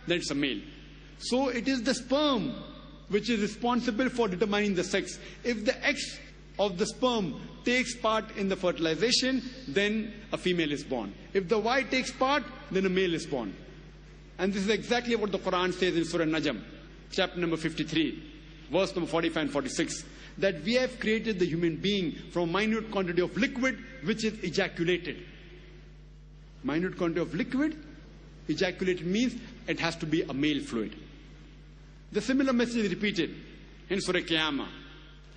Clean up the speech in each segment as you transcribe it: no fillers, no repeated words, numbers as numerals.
then it's a male. So it is the sperm which is responsible for determining the sex. If the eggs of the sperm takes part in the fertilization, then a female is born. If the Y takes part, then a male is born. And this is exactly what the Quran says in Surah Najm, chapter number 53, verse number 45 and 46, that we have created the human being from a minute quantity of liquid which is ejaculated. Minute quantity of liquid, ejaculated means it has to be a male fluid. The similar message is repeated in Surah Qiyamah,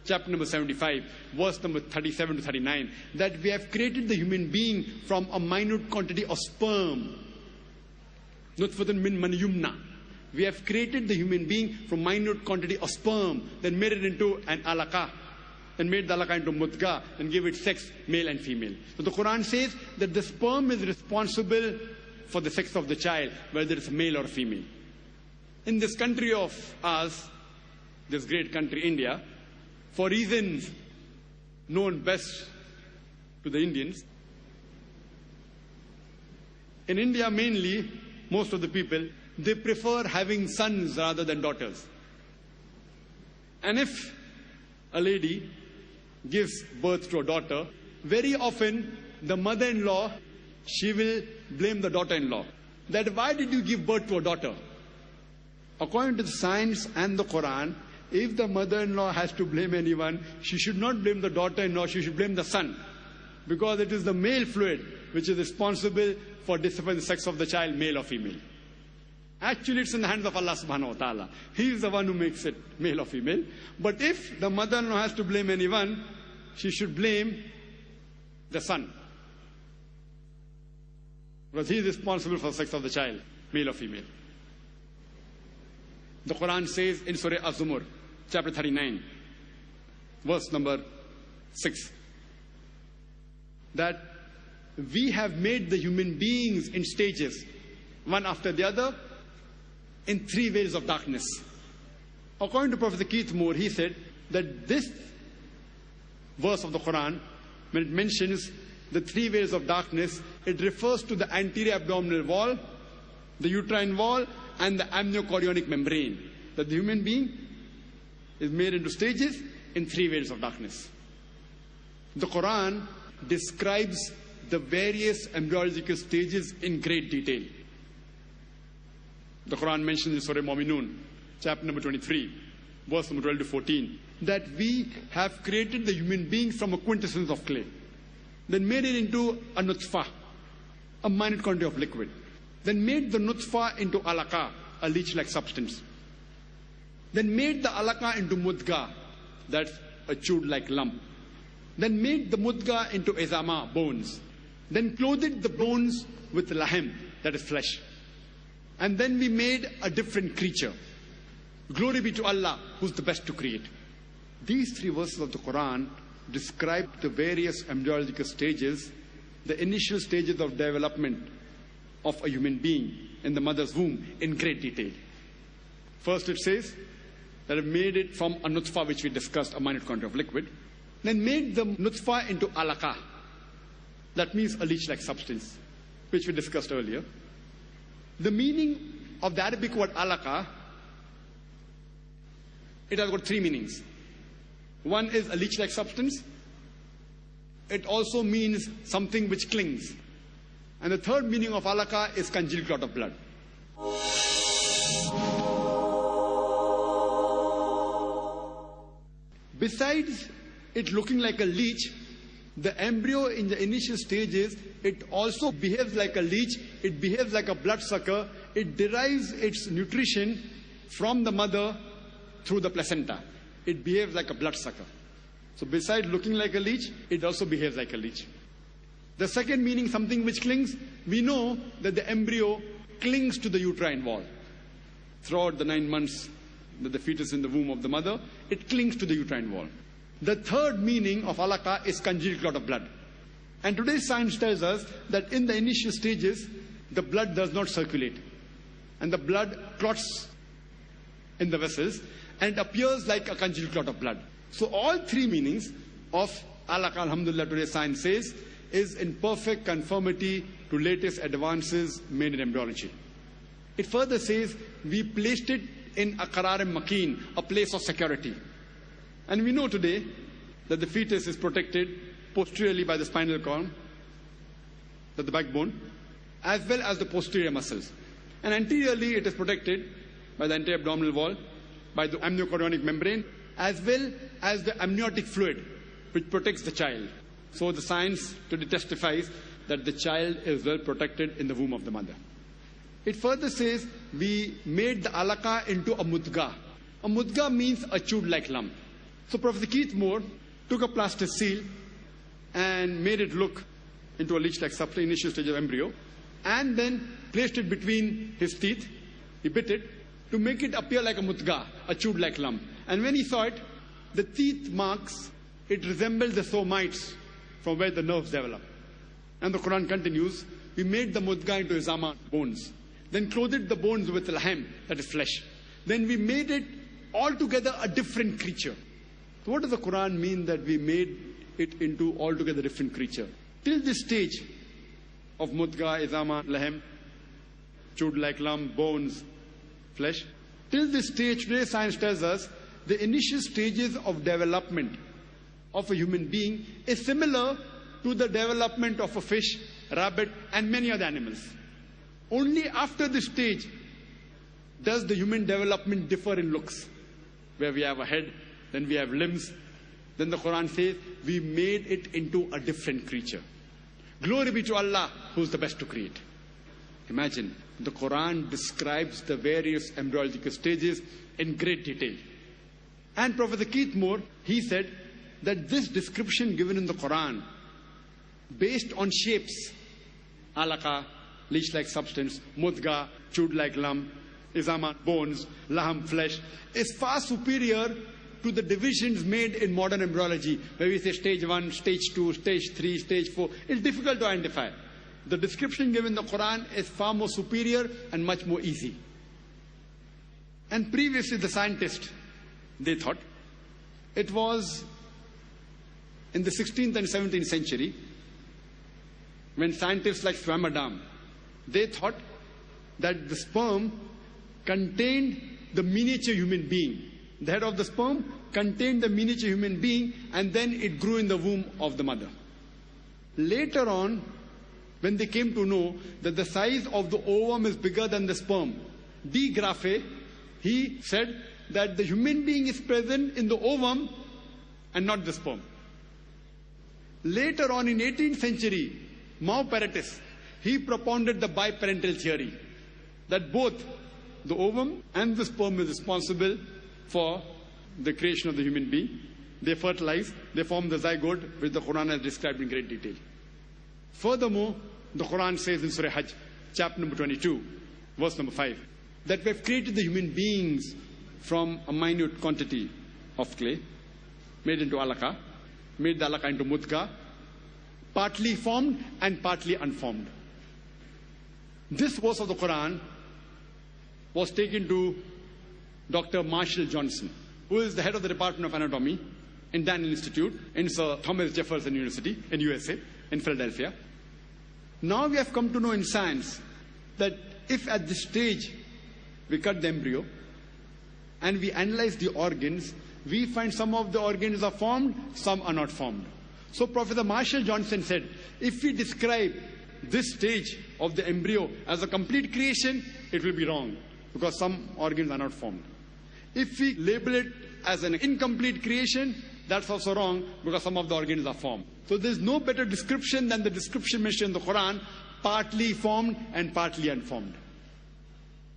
chapter number 75, verse number 37 to 39, that we have created the human being from a minute quantity of sperm. Nutfatun min man yumna. We have created the human being from minute quantity of sperm, then made it into an alaqa, then made the alaqa into mudga, and gave it sex, male and female. So the Quran says that the sperm is responsible for the sex of the child, whether it's male or female. In this country of ours, this great country, India, for reasons known best to the Indians, in India mainly, most of the people, they prefer having sons rather than daughters. And if a lady gives birth to a daughter, very often the mother-in-law, she will blame the daughter-in-law. That why did you give birth to a daughter? According to the science and the Quran, if the mother-in-law has to blame anyone, she should not blame the daughter-in-law, she should blame the son. Because it is the male fluid which is responsible for deciding the sex of the child, male or female. Actually, it's in the hands of Allah subhanahu wa ta'ala. He is the one who makes it male or female. But if the mother-in-law has to blame anyone, she should blame the son. Because he is responsible for the sex of the child, male or female. The Quran says in Surah Az-Zumur, chapter 39, verse number 6, that we have made the human beings in stages, one after the other, in 3 veils of darkness. According to Prophet Zakir Naik-Quran, he said that this verse of the Quran, when it mentions the 3 veils of darkness, it refers to the anterior abdominal wall, the uterine wall, and the amniochorionic membrane. That the human being is made into stages in 3 veils of darkness. The Quran describes the various embryological stages in great detail. The Quran mentions in Surah Mu'minun, chapter number 23, verse number 12 to 14, that we have created the human being from a quintessence of clay, then made it into a nutfa, a minute quantity of liquid, then made the nutfa into alaqa, a leech-like substance, then made the alaqa into mudga, that's a chewed-like lump, then made the mudga into izama, bones, then clothed the bones with lahem, that is flesh. And then we made a different creature. Glory be to Allah, who's the best to create. These 3 verses of the Quran describe the various embryological stages, the initial stages of development of a human being in the mother's womb in great detail. First it says that it made it from a nutfa, which we discussed, a minute quantity of liquid, then made the nutfa into alaqa. That means a leech-like substance, which we discussed earlier. The meaning of the Arabic word alaqa, it has got 3 meanings. One is a leech-like substance. It also means something which clings. And the third meaning of alaqa is congealed clot of blood. Besides it looking like a leech, the embryo in the initial stages, it also behaves like a leech, it behaves like a bloodsucker, it derives its nutrition from the mother through the placenta. It behaves like a bloodsucker. So besides looking like a leech, it also behaves like a leech. The second meaning, something which clings, we know that the embryo clings to the uterine wall. Throughout the 9 months that the fetus is in the womb of the mother, it clings to the uterine wall. The third meaning of alaqa is congealed clot of blood. And today's science tells us that in the initial stages, the blood does not circulate. And the blood clots in the vessels and it appears like a congealed clot of blood. So all 3 meanings of alaqa, alhamdulillah, today's science says, is in perfect conformity to latest advances made in embryology. It further says, we placed it in a Qararim Makeen, a place of security. And we know today that the fetus is protected posteriorly by the spinal column, the backbone, as well as the posterior muscles. And anteriorly it is protected by the anti-abdominal wall, by the amniochorionic membrane, as well as the amniotic fluid, which protects the child. So the science today testifies that the child is well protected in the womb of the mother. It further says, we made the alaka into a mudga. A mudga means a chewed-like lump. So Professor Keith Moore took a plasticine and made it look into a leech-like substance, initial stage of embryo, and then placed it between his teeth. He bit it to make it appear like a mudga, a chewed-like lump. And when he saw it, the teeth marks, it resembled the somites from where the nerves develop. And the Quran continues, we made the mudga into izama, bones. Then clothed the bones with lahm, that is flesh. Then we made it altogether a different creature. So what does the Quran mean that we made it into altogether different creature? Till this stage of mudga, izama, lahm, chewed like lump, bones, flesh, till this stage, today science tells us the initial stages of development of a human being is similar to the development of a fish, rabbit, and many other animals. Only after this stage does the human development differ in looks, where we have a head, then we have limbs. Then the Quran says, we made it into a different creature. Glory be to Allah, who is the best to create. Imagine, the Quran describes the various embryological stages in great detail. And Professor Keith Moore, he said that this description given in the Quran, based on shapes, alaka, leech-like substance, mudga, chewed-like lump, izama, bones, laham, flesh, is far superior to the divisions made in modern embryology, where we say stage 1, stage 2, stage 3, stage 4. It's difficult to identify. The description given in the Quran is far more superior and much more easy. And previously the scientists, they thought, it was in the 16th and 17th century, when scientists like Swammerdam, they thought that the sperm contained the miniature human being. The head of the sperm contained the miniature human being, and then it grew in the womb of the mother. Later on, when they came to know that the size of the ovum is bigger than the sperm, D. Grafe, he said that the human being is present in the ovum and not the sperm. Later on in 18th century, Maupertus, he propounded the biparental theory, that both the ovum and the sperm is responsible for the creation of the human being. They fertilize, they form the zygote, which the Quran has described in great detail. Furthermore, the Quran says in Surah Hajj, chapter number 22, verse number 5, that we have created the human beings from a minute quantity of clay, made into alaka, made the alaka into mudga, partly formed and partly unformed. This verse of the Quran was taken to Dr. Marshall Johnson, who is the head of the Department of Anatomy in Daniel Institute in Sir Thomas Jefferson University in USA, in Philadelphia. Now we have come to know in science that if at this stage we cut the embryo and we analyze the organs, we find some of the organs are formed, some are not formed. So Professor Marshall Johnson said, if we describe this stage of the embryo as a complete creation, it will be wrong, because some organs are not formed. If we label it as an incomplete creation, that's also wrong, because some of the organs are formed. So there's no better description than the description mentioned in the Quran, partly formed and partly unformed.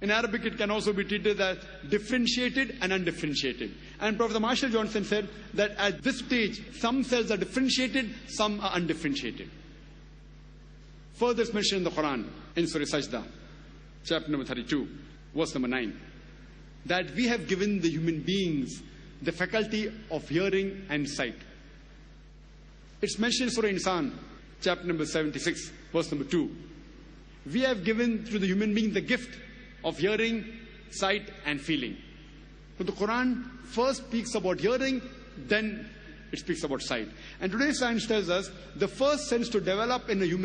In Arabic, it can also be treated as differentiated and undifferentiated. And Professor Marshall Johnson said that at this stage, some cells are differentiated, some are undifferentiated. Further is mentioned in the Quran, in Surah Sajda, chapter number 32, verse number 9, that we have given the human beings the faculty of hearing and sight. It's mentioned in Surah Insan, chapter number 76, verse number 2. We have given to the human being the gift of hearing, sight, and feeling. So the Quran first speaks about hearing, then it speaks about sight. And today's science tells us the first sense to develop in a human